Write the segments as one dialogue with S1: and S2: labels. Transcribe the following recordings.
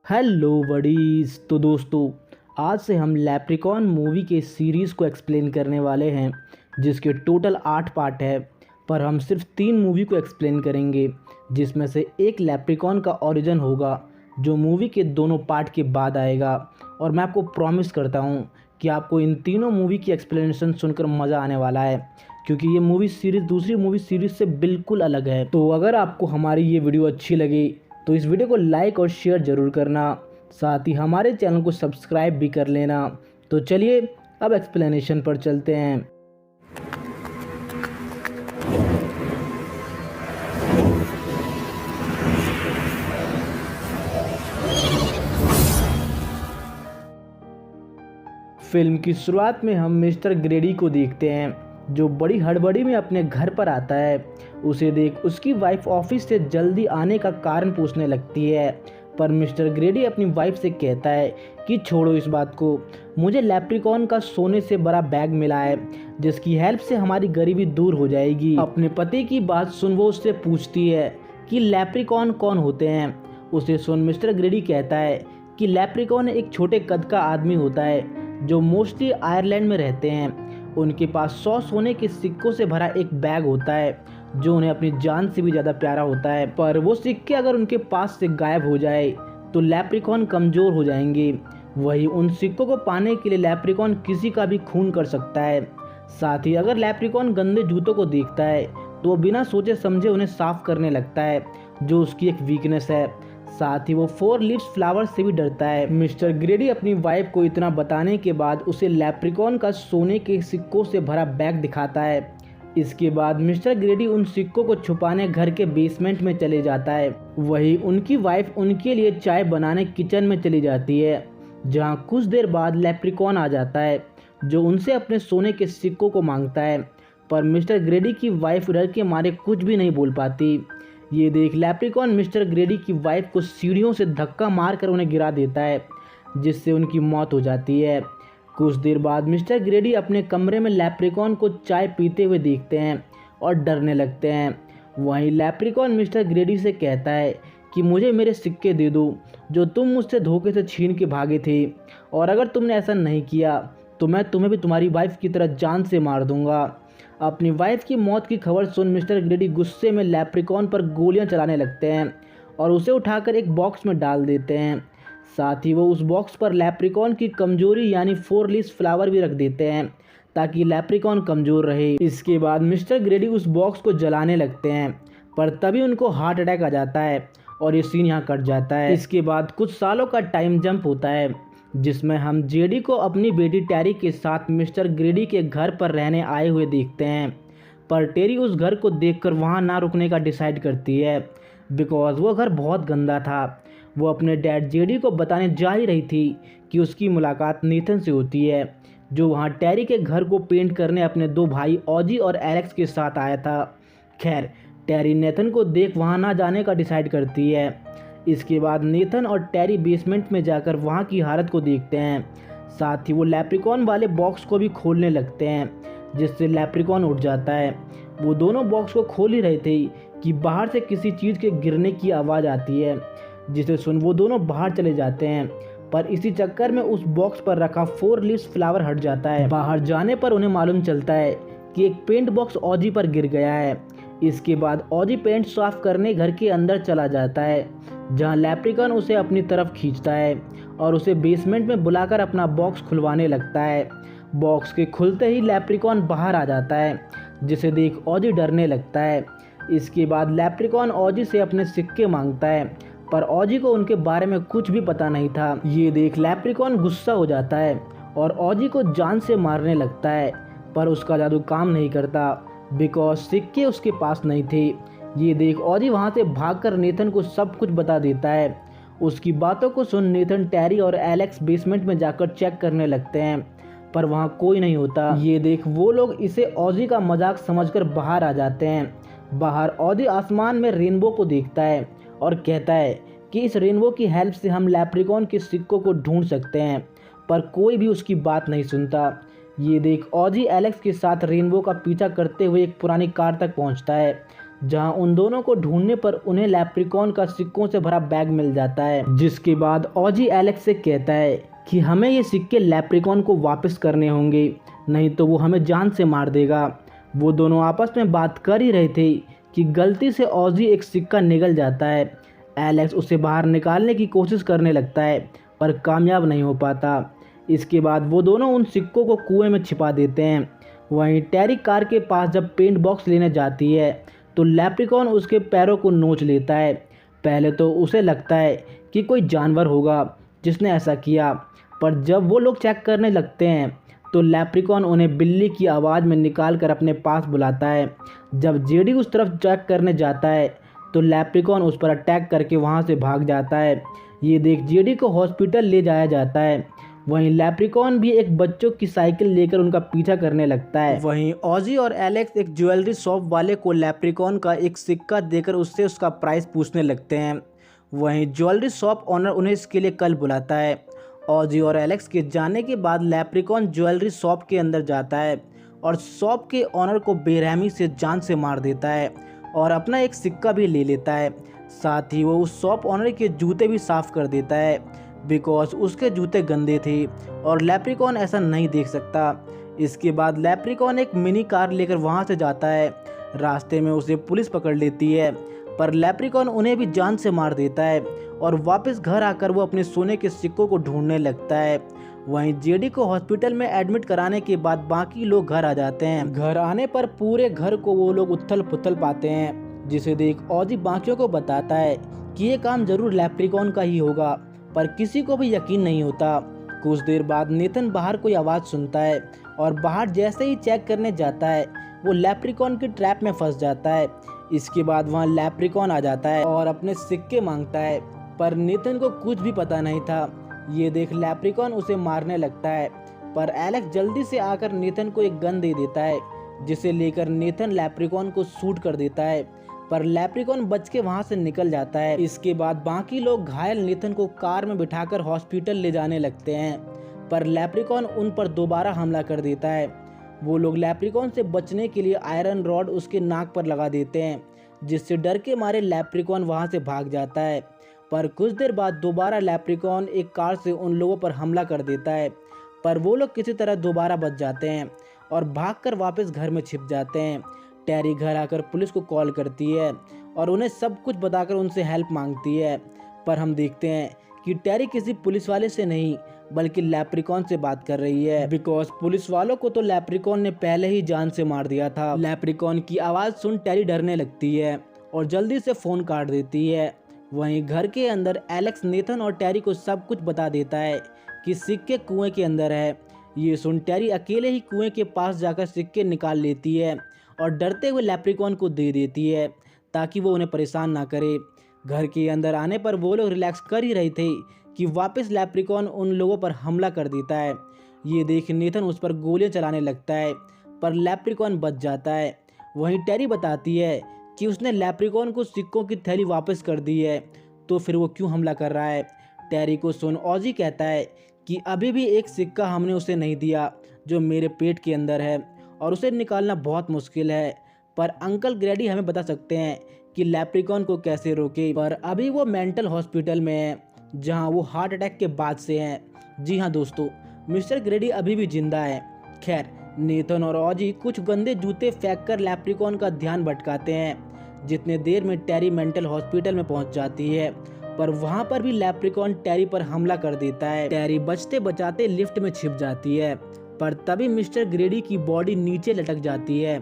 S1: Hello buddies. तो दोस्तों, आज से हम लैप्रिकॉन मूवी के सीरीज़ को एक्सप्लेन करने वाले हैं, जिसके टोटल 8 पार्ट है। पर हम सिर्फ 3 मूवी को एक्सप्लेन करेंगे, जिसमें से एक लैप्रिकॉन का ओरिजिन होगा, जो मूवी के दोनों पार्ट के बाद आएगा। और मैं आपको प्रॉमिस करता हूँ कि आपको इन तीनों मूवी की एक्सप्लेनेशन सुनकर मज़ा आने वाला है, क्योंकि ये मूवी सीरीज़ दूसरी मूवी सीरीज़ से बिल्कुल अलग है। तो अगर आपको हमारी ये वीडियो अच्छी लगी तो इस वीडियो को लाइक और शेयर ज़रूर करना, साथ ही हमारे चैनल को सब्सक्राइब भी कर लेना। तो चलिए अब एक्सप्लेनेशन पर चलते हैं। फिल्म की शुरुआत में हम मिस्टर ग्रेडी को देखते हैं, जो बड़ी हड़बड़ी में अपने घर पर आता है। उसे देख उसकी वाइफ ऑफिस से जल्दी आने का कारण पूछने लगती है, पर मिस्टर ग्रेडी अपनी वाइफ से कहता है कि छोड़ो इस बात को, मुझे लैप्रिकॉन का सोने से बड़ा बैग मिला है, जिसकी हेल्प से हमारी गरीबी दूर हो जाएगी। अपने पति की बात सुन वो उससे पूछती है कि लैप्रिकॉन कौन होते हैं। उसे सुन मिस्टर ग्रेडी कहता है कि लैप्रिकॉन एक छोटे कद का आदमी होता है, जो मोस्टली आयरलैंड में रहते हैं। उनके पास 100 सोने के सिक्कों से भरा एक बैग होता है, जो उन्हें अपनी जान से भी ज़्यादा प्यारा होता है। पर वो सिक्के अगर उनके पास से गायब हो जाए तो लैप्रिकॉन कमज़ोर हो जाएंगे। वही उन सिक्कों को पाने के लिए लैप्रिकॉन किसी का भी खून कर सकता है। साथ ही अगर लैप्रिकॉन गंदे जूतों को देखता है तो वो बिना सोचे समझे उन्हें साफ करने लगता है, जो उसकी एक वीकनेस है। साथ ही वो 4 लीव्स फ्लावर से भी डरता है। मिस्टर ग्रेडी अपनी वाइफ को इतना बताने के बाद उसे लैप्रिकॉन का सोने के सिक्कों से भरा बैग दिखाता है। इसके बाद मिस्टर ग्रेडी उन सिक्कों को छुपाने घर के बेसमेंट में चले जाता है। वही उनकी वाइफ उनके लिए चाय बनाने किचन में चली जाती है, जहां कुछ देर बाद लैप्रिकॉन आ जाता है, जो उनसे अपने सोने के सिक्कों को मांगता है। पर मिस्टर ग्रेडी की वाइफ डर के मारे कुछ भी नहीं बोल पाती। ये देख लैप्रिकॉन मिस्टर ग्रेडी की वाइफ को सीढ़ियों से धक्का मारकर उन्हें गिरा देता है, जिससे उनकी मौत हो जाती है। कुछ देर बाद मिस्टर ग्रेडी अपने कमरे में लैप्रिकॉन को चाय पीते हुए देखते हैं और डरने लगते हैं। वहीं लैप्रिकॉन मिस्टर ग्रेडी से कहता है कि मुझे मेरे सिक्के दे दो, जो तुम मुझसे धोखे से छीन के भागे थे, और अगर तुमने ऐसा नहीं किया तो मैं तुम्हें भी तुम्हारी वाइफ की तरह जान से मार दूंगा। अपनी वाइफ की मौत की खबर सुन मिस्टर ग्रेडी गुस्से में लैप्रिकॉन पर गोलियां चलाने लगते हैं और उसे उठाकर एक बॉक्स में डाल देते हैं। साथ ही वो उस बॉक्स पर लैप्रिकॉन की कमजोरी यानी 4 लीव्स फ्लावर भी रख देते हैं, ताकि लैप्रिकॉन कमज़ोर रहे। इसके बाद मिस्टर ग्रेडी उस बॉक्स को जलाने लगते हैं, पर तभी उनको हार्ट अटैक आ जाता है और ये सीन यहाँ कट जाता है। इसके बाद कुछ सालों का टाइम जंप होता है, जिसमें हम जेडी को अपनी बेटी टेरी के साथ मिस्टर ग्रेडी के घर पर रहने आए हुए देखते हैं। पर टेरी उस घर को देखकर वहाँ ना रुकने का डिसाइड करती है, बिकॉज वो घर बहुत गंदा था। वो अपने डैड जेडी को बताने जा ही रही थी कि उसकी मुलाकात नेथन से होती है, जो वहाँ टेरी के घर को पेंट करने अपने 2 भाई ऑजी और एलेक्स के साथ आया था। खैर, टेरी नेथन को देख वहाँ ना जाने का डिसाइड करती है। इसके बाद नेथन और टेरी बेसमेंट में जाकर वहाँ की हालत को देखते हैं। साथ ही वो लैप्रिकॉन वाले बॉक्स को भी खोलने लगते हैं, जिससे लैप्रिकॉन उठ जाता है। वो दोनों बॉक्स को खोल ही रहे थे कि बाहर से किसी चीज़ के गिरने की आवाज़ आती है, जिसे सुन वो दोनों बाहर चले जाते हैं। पर इसी चक्कर में उस बॉक्स पर रखा 4 लीव्स फ्लावर हट जाता है। बाहर जाने पर उन्हें मालूम चलता है कि एक पेंट बॉक्स ऑजी पर गिर गया है। इसके बाद ऑजी पेंट साफ करने घर के अंदर चला जाता है, जहां लैप्रिकॉन उसे अपनी तरफ खींचता है और उसे बेसमेंट में बुलाकर अपना बॉक्स खुलवाने लगता है। बॉक्स के खुलते ही लैप्रिकॉन बाहर आ जाता है, जिसे देख ऑजी डरने लगता है। इसके बाद लैप्रिकॉन ऑजी से अपने सिक्के मांगता है, पर ऑजी को उनके बारे में कुछ भी पता नहीं था। ये देख लैप्रिकॉन गुस्सा हो जाता है और ऑजी को जान से मारने लगता है, पर उसका जादू काम नहीं करता, बिकॉज सिक्के उसके पास नहीं थे। ये देख ऑजी वहाँ से भागकर नेथन को सब कुछ बता देता है। उसकी बातों को सुन नेथन, टेरी और एलेक्स बेसमेंट में जाकर चेक करने लगते हैं, पर वहाँ कोई नहीं होता। ये देख वो लोग इसे ऑजी का मजाक समझकर बाहर आ जाते हैं। बाहर ऑजी आसमान में रेनबो को देखता है और कहता है कि इस रेनबो की हेल्प से हम लैप्रिकॉन के सिक्कों को ढूंढ सकते हैं, पर कोई भी उसकी बात नहीं सुनता। ये देख ऑजी एलेक्स के साथ रेनबो का पीछा करते हुए एक पुरानी कार तक पहुंचता है, जहां उन दोनों को ढूंढने पर उन्हें लेप्रिकॉन का सिक्कों से भरा बैग मिल जाता है, जिसके बाद ऑजी एलेक्स से कहता है कि हमें ये सिक्के लेप्रिकॉन को वापस करने होंगे, नहीं तो वो हमें जान से मार देगा। वो दोनों आपस में बात कर ही रहे थे कि गलती से ऑजी एक सिक्का निगल जाता है। एलेक्स उसे बाहर निकालने की कोशिश करने लगता है पर कामयाब नहीं हो पाता। इसके बाद वो दोनों उन सिक्कों को कुएं में छिपा देते हैं। वहीं टेरी कार के पास जब पेंट बॉक्स लेने जाती है तो लेप्रिकॉन उसके पैरों को नोच लेता है। पहले तो उसे लगता है कि कोई जानवर होगा जिसने ऐसा किया, पर जब वो लोग चेक करने लगते हैं तो लेप्रिकॉन उन्हें बिल्ली की आवाज़ में निकाल कर अपने पास बुलाता है। जब जेडी उस तरफ चेक करने जाता है तो लेप्रिकॉन उस पर अटैक करके वहां से भाग जाता है। ये देख जेडी को हॉस्पिटल ले जाया जाता है। वहीं लेप्रिकॉन भी एक बच्चों की साइकिल लेकर उनका पीछा करने लगता है। वहीं ऑजी और एलेक्स एक ज्वेलरी शॉप वाले को लेप्रिकॉन का एक सिक्का देकर उससे उसका प्राइस पूछने लगते हैं। वहीं ज्वेलरी शॉप ऑनर उन्हें इसके लिए कल बुलाता है। ऑजी और एलेक्स के जाने के बाद लेप्रिकॉन ज्वेलरी शॉप के अंदर जाता है और शॉप के ऑनर को बेरहमी से जान से मार देता है और अपना एक सिक्का भी ले लेता है। साथ ही वो उस शॉप ऑनर के जूते भी साफ कर देता है, बिकॉज उसके जूते गंदे थे और लेप्रिकॉन ऐसा नहीं देख सकता। इसके बाद लेप्रिकॉन एक मिनी कार लेकर वहां से जाता है। रास्ते में उसे पुलिस पकड़ लेती है, पर लेप्रिकॉन उन्हें भी जान से मार देता है और वापस घर आकर वो अपने सोने के सिक्कों को ढूंढने लगता है। वहीं जेडी को हॉस्पिटल में एडमिट कराने के बाद बाकी लोग घर आ जाते हैं। घर आने पर पूरे घर को वो लोग उथल पुथल पाते हैं, जिसे देख ऑजी बाकियों को बताता है कि ये काम जरूर लेप्रिकॉन का ही होगा, पर किसी को भी यकीन नहीं होता। कुछ देर बाद नेथन बाहर कोई आवाज़ सुनता है और बाहर जैसे ही चेक करने जाता है वो लेप्रिकॉन की ट्रैप में फंस जाता है। इसके बाद वहाँ लेप्रिकॉन आ जाता है और अपने सिक्के मांगता है, पर नेथन को कुछ भी पता नहीं था। ये देख लेप्रिकॉन उसे मारने लगता है, पर एलेक्स जल्दी से आकर नेथन को एक गन दे देता है, जिसे लेकर नेथन लेप्रिकॉन को शूट कर देता है, पर लेप्रिकॉन बच के वहां से निकल जाता है। इसके बाद बाकी लोग घायल नेथन को कार में बिठाकर हॉस्पिटल ले जाने लगते हैं, पर लेप्रिकॉन उन पर दोबारा हमला कर देता है। वो लोग लेप्रिकॉन से बचने के लिए आयरन रॉड उसके नाक पर लगा देते हैं, जिससे डर के मारे लेप्रिकॉन वहां से भाग जाता है। पर कुछ देर बाद दोबारा लेप्रिकॉन एक कार से उन लोगों पर हमला कर देता है, पर वो लोग किसी तरह दोबारा बच जाते हैं और भागकर वापस घर में छिप जाते हैं। टेरी घर आकर पुलिस को कॉल करती है और उन्हें सब कुछ बताकर उनसे हेल्प मांगती है, पर हम देखते हैं कि टेरी किसी पुलिस वाले से नहीं बल्कि लेप्रिकॉन से बात कर रही है, बिकॉज पुलिस वालों को तो लेप्रिकॉन ने पहले ही जान से मार दिया था। लेप्रिकॉन की आवाज़ सुन टेरी डरने लगती है और जल्दी से फ़ोन काट देती है। वहीं घर के अंदर एलेक्स नेथन और टेरी को सब कुछ बता देता है कि सिक्के कुएं के अंदर है। ये सुन टेरी अकेले ही कुएं के पास जाकर सिक्के निकाल लेती है और डरते हुए लेप्रिकॉन को दे देती है ताकि वो उन्हें परेशान ना करे। घर के अंदर आने पर वो लोग रिलैक्स कर ही रहे थे कि वापस लेप्रिकॉन उन लोगों पर हमला कर देता है। ये देख नेथन उस पर गोलियां चलाने लगता है, पर लेप्रिकॉन बच जाता है। वहीं टेरी बताती है कि उसने लेप्रिकॉन को सिक्कों की थैली वापस कर दी है, तो फिर वो क्यों हमला कर रहा है। टेरी को सुन ऑजी कहता है कि अभी भी एक सिक्का हमने उसे नहीं दिया जो मेरे पेट के अंदर है और उसे निकालना बहुत मुश्किल है, पर अंकल ग्रेडी हमें बता सकते हैं कि लेप्रिकॉन को कैसे रोके। पर अभी वो मेंटल हॉस्पिटल में है जहां वो हार्ट अटैक के बाद से हैं। जी हाँ दोस्तों, मिस्टर ग्रेडी अभी भी जिंदा है। खैर, नेथन और ऑजी कुछ गंदे जूते फेंककर लेप्रिकॉन का ध्यान भटकाते हैं। जितने देर में टेरी मेंटल हॉस्पिटल में पहुंच जाती है, पर वहां पर भी लेप्रिकॉन टेरी पर हमला कर देता है। टेरी बचते बचाते लिफ्ट में छिप जाती है, पर तभी मिस्टर ग्रेडी की बॉडी नीचे लटक जाती है।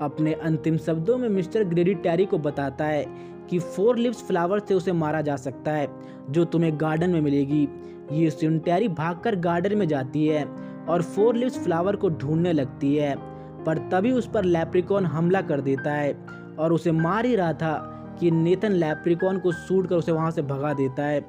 S1: अपने अंतिम शब्दों में मिस्टर ग्रेडी टेरी को बताता है कि 4 लीव्स फ्लावर से उसे मारा जा सकता है जो तुम्हें गार्डन में मिलेगी। ये सुन टेरी भागकर गार्डन में जाती है और 4 लीव्स फ्लावर को ढूंढने लगती है, पर तभी उस पर लेप्रिकॉन हमला कर देता है और उसे मार ही रहा था कि नेथन लेप्रिकॉन को शूट कर उसे वहां से भगा देता है।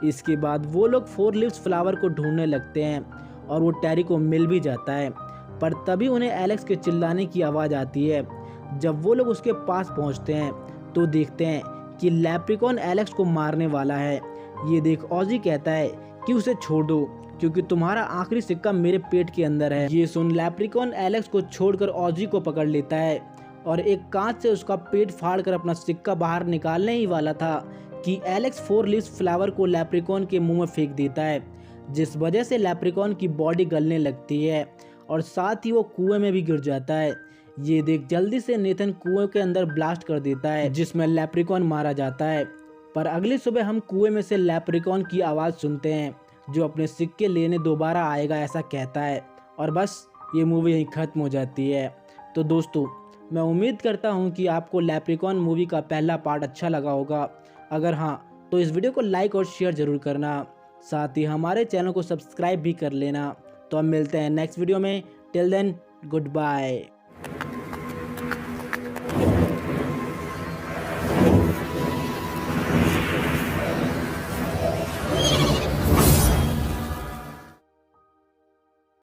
S1: इसके बाद वो लोग 4 लीव्स फ्लावर को ढूंढने लगते हैं और वो टेरी को मिल भी जाता है, पर तभी उन्हें एलेक्स के चिल्लाने की आवाज़ आती है। जब वो लोग उसके पास पहुंचते हैं तो देखते हैं कि लेप्रिकॉन एलेक्स को मारने वाला है। ये देख ऑजी कहता है कि उसे छोड़ दो क्योंकि तुम्हारा आखिरी सिक्का मेरे पेट के अंदर है। ये सुन लेप्रिकॉन एलेक्स को छोड़कर ऑजी को पकड़ लेता है और एक कांच से उसका पेट फाड़कर अपना सिक्का बाहर निकालने ही वाला था कि एलेक्स 4 लीव्स फ्लावर को लेप्रिकॉन के मुंह में फेंक देता है, जिस वजह से लेप्रिकॉन की बॉडी गलने लगती है और साथ ही वो कुएं में भी गिर जाता है। ये देख जल्दी से नेथन कुएं के अंदर ब्लास्ट कर देता है, जिसमें लेप्रिकॉन मारा जाता है। पर अगली सुबह हम कुएं में से लेप्रिकॉन की आवाज़ सुनते हैं, जो अपने सिक्के लेने दोबारा आएगा ऐसा कहता है। और बस ये मूवी यहीं ख़त्म हो जाती है। तो दोस्तों, मैं उम्मीद करता हूँ कि आपको लेप्रिकॉन मूवी का पहला पार्ट अच्छा लगा होगा। अगर हाँ, तो इस वीडियो को लाइक और शेयर ज़रूर करना, साथ ही हमारे चैनल को सब्सक्राइब भी कर लेना। तो हम मिलते हैं नेक्स्ट वीडियो में। Till then, good bye.